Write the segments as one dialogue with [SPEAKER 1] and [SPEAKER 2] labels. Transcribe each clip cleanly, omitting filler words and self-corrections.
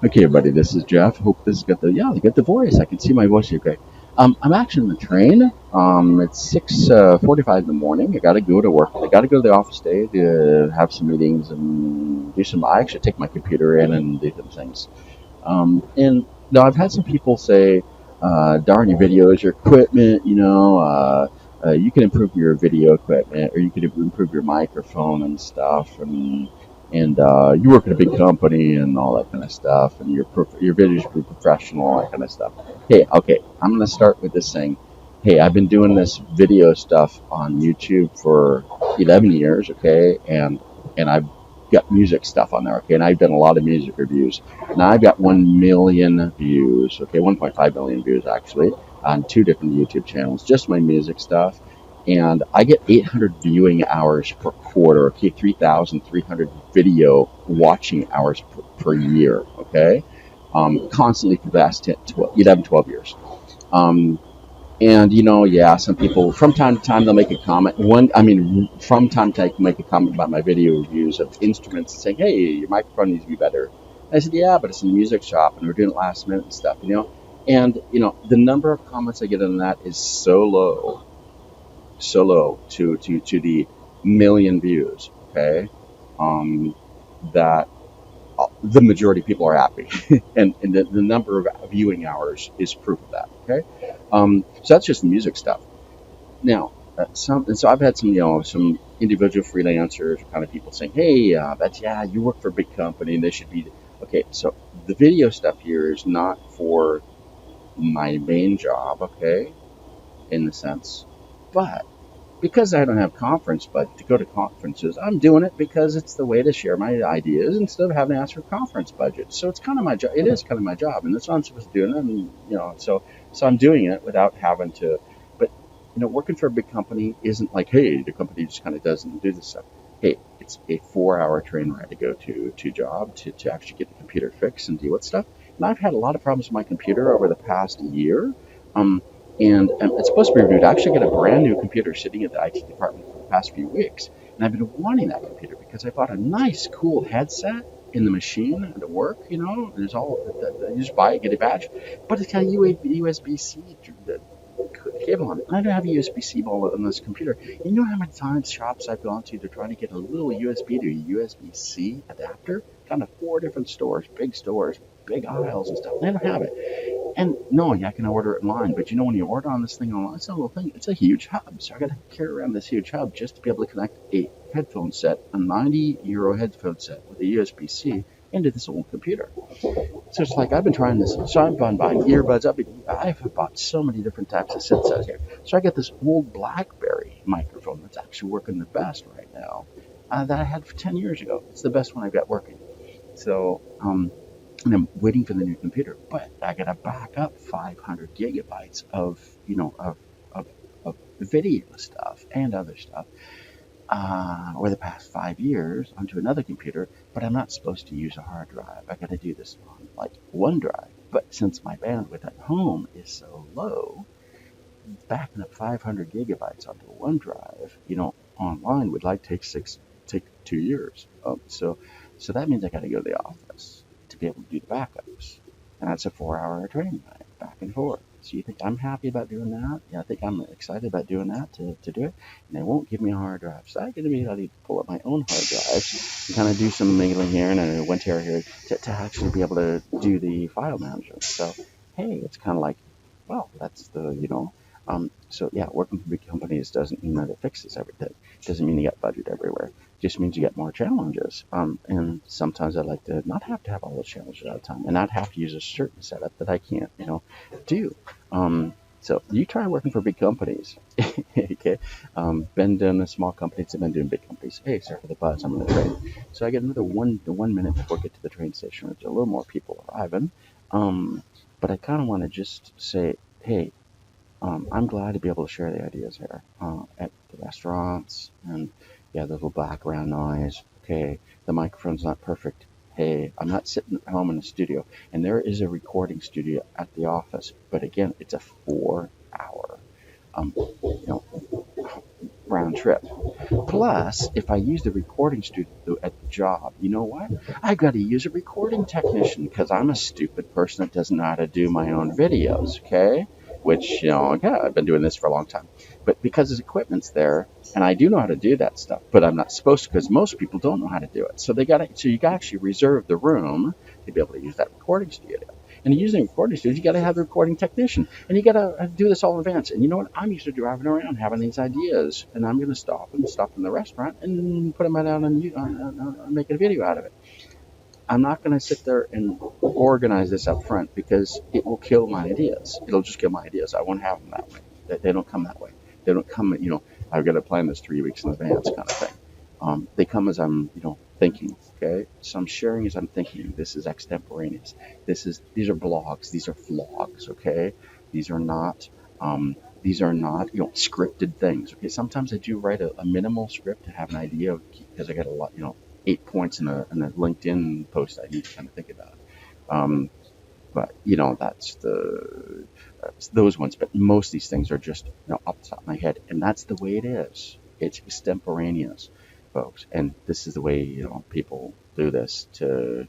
[SPEAKER 1] Okay, everybody, this is Jeff. Hope this has got the voice. I can see my voice here. Great. I'm actually on the train. It's 6:45 in the morning. I got to go to work. I got to go to the office today to have some meetings and do some. I actually take my computer in and do some things. And now I've had some people say, "Darn your videos, your equipment. You can improve your video equipment, or you can improve your microphone and stuff, and you work at a big company and all that kind of stuff, and your videos are professional, all that kind of stuff." Hey, okay, I'm gonna start with this thing. Hey, I've been doing this video stuff on YouTube for 11 years, okay, and I've got music stuff on there, okay, and I've done a lot of music reviews. Now I've got 1 million views, okay, 1.5 million views actually, on two different YouTube channels, just my music stuff. And I get 800 viewing hours per quarter, okay, 3,300 video watching hours per year, okay, constantly for the last 10, 12, 11, 12 years. Um, and yeah, some people from time to time they'll make a comment. From time to time make a comment about my video reviews of instruments, saying, "Hey, your microphone needs to be better." I said, "Yeah, but it's in the music shop, and we're doing it last minute and stuff." And the number of comments I get on that is so low to the million views. Okay, um, that the majority of people are happy, and the number of viewing hours is proof of that. Okay, so that's just music stuff. Now, so I've had some individual freelancers, kind of people saying, "Hey, that's yeah, you work for a big company, and they should be okay." So the video stuff here is not for my main job, okay, in the sense, but because I don't have conference budget to go to conferences, I'm doing it because it's the way to share my ideas instead of having to ask for conference budget. So it's kind of my job. It is kind of my job, and that's what I'm supposed to do. And so I'm doing it without having to. But working for a big company isn't like, hey, the company just kind of doesn't do this stuff. Hey, it's a 4-hour train ride to go to job to actually get the computer fixed and deal with stuff. And I've had a lot of problems with my computer over the past year. Um, and it's supposed to be reviewed. I actually got a brand new computer sitting at the IT department for the past few weeks, and I've been wanting that computer because I bought a nice, cool headset in the machine to work. There's you just buy it, get a badge, but it's got a USB-C cable on it. I don't have a USB-C ball on this computer. You know how many times shops I've gone to trying to get a little USB to USB-C adapter? Kind of 4 different stores, big aisles and stuff. They don't have it. And no, yeah, I can order it online, but when you order on this thing online, it's a little thing. It's a huge hub, so I got to carry around this huge hub just to be able to connect a headphone set, a 90 euro headphone set with a USB-C into this old computer. So it's like I've been trying this. So I've been buying earbuds. I've bought so many different types of sets out here. So I got this old BlackBerry microphone that's actually working the best right now, that I had 10 years ago. It's the best one I've got working. So and I'm waiting for the new computer, but I got to back up 500 gigabytes of of, of video stuff and other stuff over the past 5 years onto another computer. But I'm not supposed to use a hard drive. I got to do this on like OneDrive. But since my bandwidth at home is so low, backing up 500 gigabytes onto OneDrive, online would like take 2 years. So that means I got to go to the office to be able to do the backups, and that's a 4-hour training ride back and forth. So you think I'm happy about doing that? Yeah, I think I'm excited about doing that to do it. And they won't give me a hard drive, so I get to be able to pull up my own hard drives and kind of do some mingling here and a WinTera here to actually be able to do the file management. So hey, it's kind of like, well, that's so yeah, working for big companies doesn't mean that it fixes everything. It doesn't mean you got budget everywhere. It just means you get more challenges. And sometimes I like to not have to have all those challenges all the time, and not have to use a certain setup that I can't, do. So you try working for big companies. Okay. Been doing the small companies, I've been doing big companies. Hey, sorry for the buzz. I'm on the train. So I get another 1 minute before I get to the train station. There's a little more people arriving. Um, but I kind of want to just say, hey, I'm glad to be able to share the ideas here at the restaurants, and yeah, the little background noise. Okay, the microphone's not perfect. Hey, I'm not sitting at home in the studio, and there is a recording studio at the office, but again, it's a 4-hour. You know, round trip. Plus, if I use the recording studio at the job, you know what? I got to use a recording technician because I'm a stupid person that doesn't know how to do my own videos, okay? Which, yeah, I've been doing this for a long time. But because his equipment's there, and I do know how to do that stuff, but I'm not supposed to because most people don't know how to do it. So you got to actually reserve the room to be able to use that recording studio. And using a recording studio, you got to have the recording technician, and you got to do this all in advance. And you know what? I'm used to driving around having these ideas, and I'm going to stop in the restaurant and put them out on make a video out of it. I'm not going to sit there and organize this up front because it will kill my ideas. It'll just kill my ideas. I won't have them that way. They don't come that way. They don't come, I've got to plan this 3 weeks in advance kind of thing. They come as I'm, thinking. Okay, so I'm sharing as I'm thinking. This is extemporaneous. These are blogs. These are vlogs. Okay, these are not scripted things. Okay, sometimes I do write a minimal script to have an idea because I got a lot, 8 points in a LinkedIn post I need to kind of think about. But that's those ones. But most of these things are just off the top of my head, and that's the way it is. It's extemporaneous, folks, and this is the way people do this. To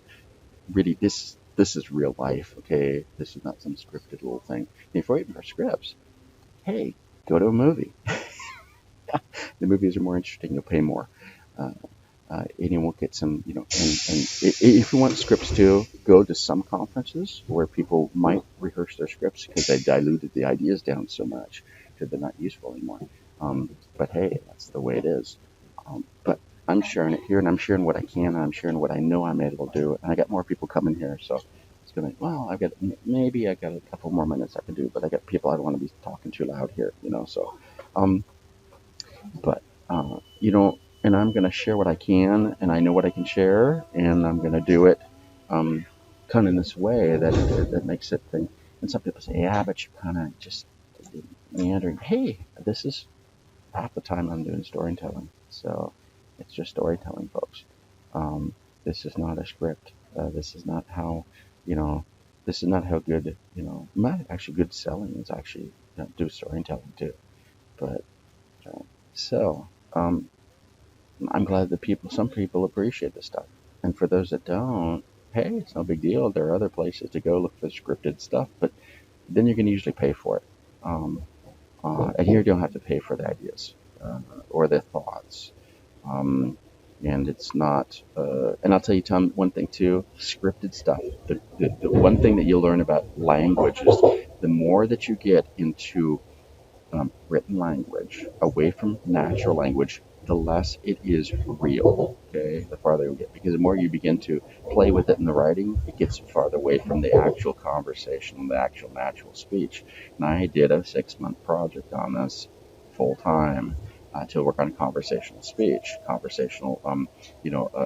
[SPEAKER 1] really, this is real life. Okay, this is not some scripted little thing. And if you're waiting for scripts, hey, go to a movie. The movies are more interesting. You'll pay more. Uh, and you won't get some, and if you want scripts too, go to some conferences where people might rehearse their scripts because they diluted the ideas down so much that they're not useful anymore. But hey, that's the way it is. But I'm sharing it here, and I'm sharing what I can, and I'm sharing what I know I'm able to do, and I got more people coming here, so it's gonna. Well, maybe I got a couple more minutes I can do, but I got people I don't want to be talking too loud here, So, um, but and I'm going to share what I can, and I know what I can share, and I'm going to do it kind of in this way that makes it thing. And some people say, yeah, but you're kind of just meandering. Hey, this is half the time I'm doing storytelling, so it's just storytelling, folks. This is not a script. This is not how, this is not how good, not actually good selling is actually do storytelling too. But so. I'm glad that some people appreciate this stuff. And for those that don't, hey, it's no big deal. There are other places to go look for scripted stuff, but then you can usually pay for it. And here you don't have to pay for the ideas or the thoughts. And it's not, and I'll tell you, Tom, one thing too, scripted stuff. The one thing that you'll learn about language is the more that you get into written language, away from natural language, the less it is real. Okay, the farther you get, because the more you begin to play with it in the writing, it gets farther away from the actual conversation, the actual natural speech. And I did a 6-month project on this full time to work on conversational speech,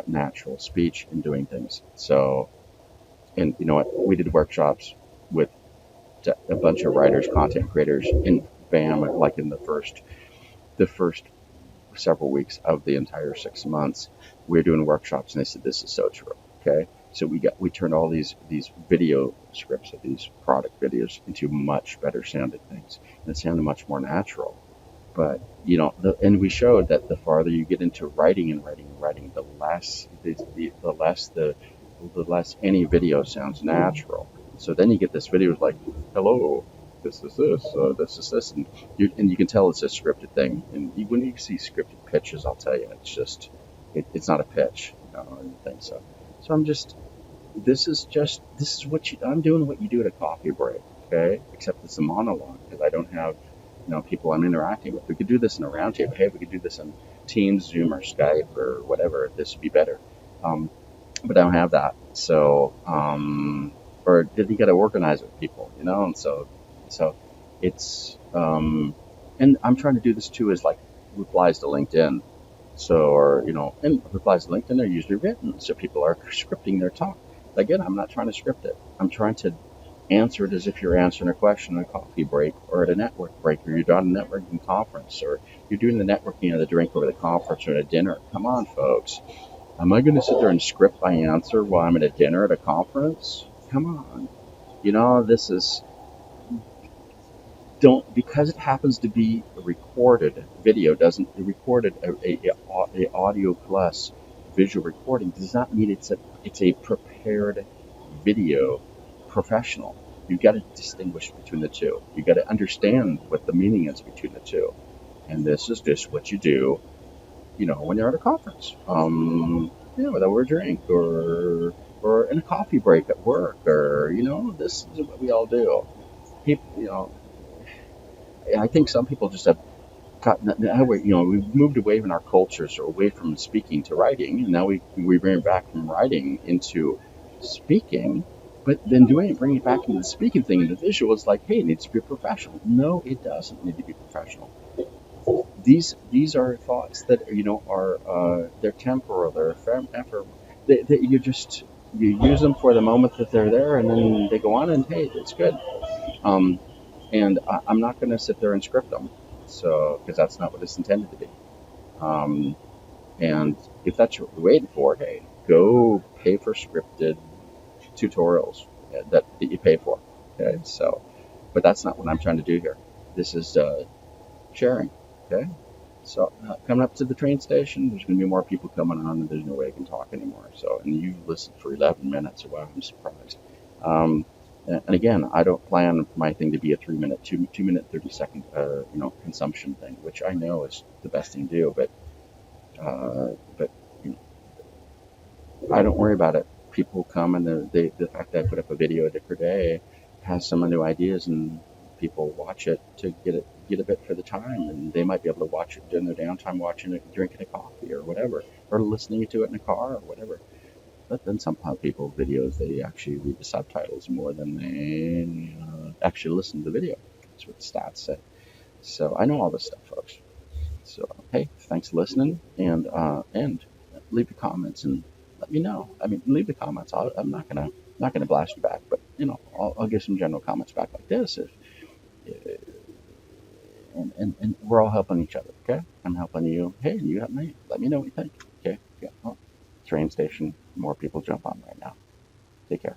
[SPEAKER 1] natural speech and doing things. So, and you know what, we did workshops with a bunch of writers, content creators in BAM, like in the first several weeks of the entire 6 months. We were doing workshops, and they said this is so true. Okay, so we turned all these video scripts of these product videos into much better sounding things, and it sounded much more natural. But and we showed that the farther you get into writing, the less any video sounds natural. So then you get this video like, hello, this is this, and you can tell it's a scripted thing. And when you see scripted pitches, I'll tell you, it's just, it's not a pitch, anything. So I'm doing what you do at a coffee break, okay? Except it's a monologue because I don't have, people I'm interacting with. We could do this in a roundtable. Hey, we could do this on Teams, Zoom, or Skype, or whatever. This would be better. But I don't have that. So, or did you got to organize with people, and so it's, and I'm trying to do this too as like replies to LinkedIn. So, or, and replies to LinkedIn are usually written. So people are scripting their talk. Again, I'm not trying to script it. I'm trying to answer it as if you're answering a question at a coffee break or at a network break, or you're doing a networking conference, or you're doing the networking or the drink over the conference or at a dinner. Come on, folks. Am I going to sit there and script my answer while I'm at a dinner at a conference? Come on. This is don't, because it happens to be a recorded video, doesn't recorded a audio plus visual recording does not mean it's a prepared video professional. You've got to distinguish between the two. You've got to understand what the meaning is between the two. And this is just what you do, when you're at a conference, with over a drink, or in a coffee break at work, or this is what we all do. People, I think some people just have gotten now. We've moved away from our cultures, or away from speaking to writing, and now we bring it back from writing into speaking. But then bringing it back into the speaking thing, into visual, is like, hey, it needs to be professional. No, it doesn't need to be professional. These are thoughts that are they're temporal, they're ephemeral. You use them for the moment that they're there, and then they go on, and hey, it's good. Um, and I'm not going to sit there and script them, so because that's not what it's intended to be. Um, and if that's what you're waiting for, hey, go pay for scripted tutorials that you pay for. Okay, so, but that's not what I'm trying to do here. This is sharing. Okay, so coming up to the train station, there's going to be more people coming on, and there's no way I can talk anymore. So, and you listened for 11 minutes. Wow, I'm surprised. Um, and again, I don't plan my thing to be a 3 minute, 2 minute, 30 second, consumption thing, which I know is the best thing to do. But I don't worry about it. People come, and the fact that I put up a video a day per day has some new ideas, and people watch it to get a bit for the time, and they might be able to watch it during their downtime, watching it, drinking a coffee or whatever, or listening to it in a car or whatever. But then some people videos, they actually read the subtitles more than they actually listen to the video. That's what the stats say. So I know all this stuff, folks. So hey, thanks for listening, and leave the comments and let me know. I mean, leave the comments. I'm not gonna blast you back, but I'll give some general comments back like this. And we're all helping each other. Okay, I'm helping you. Hey, you help me. Let me know what you think. Okay, yeah. Well, train station. More people jump on right now. Take care.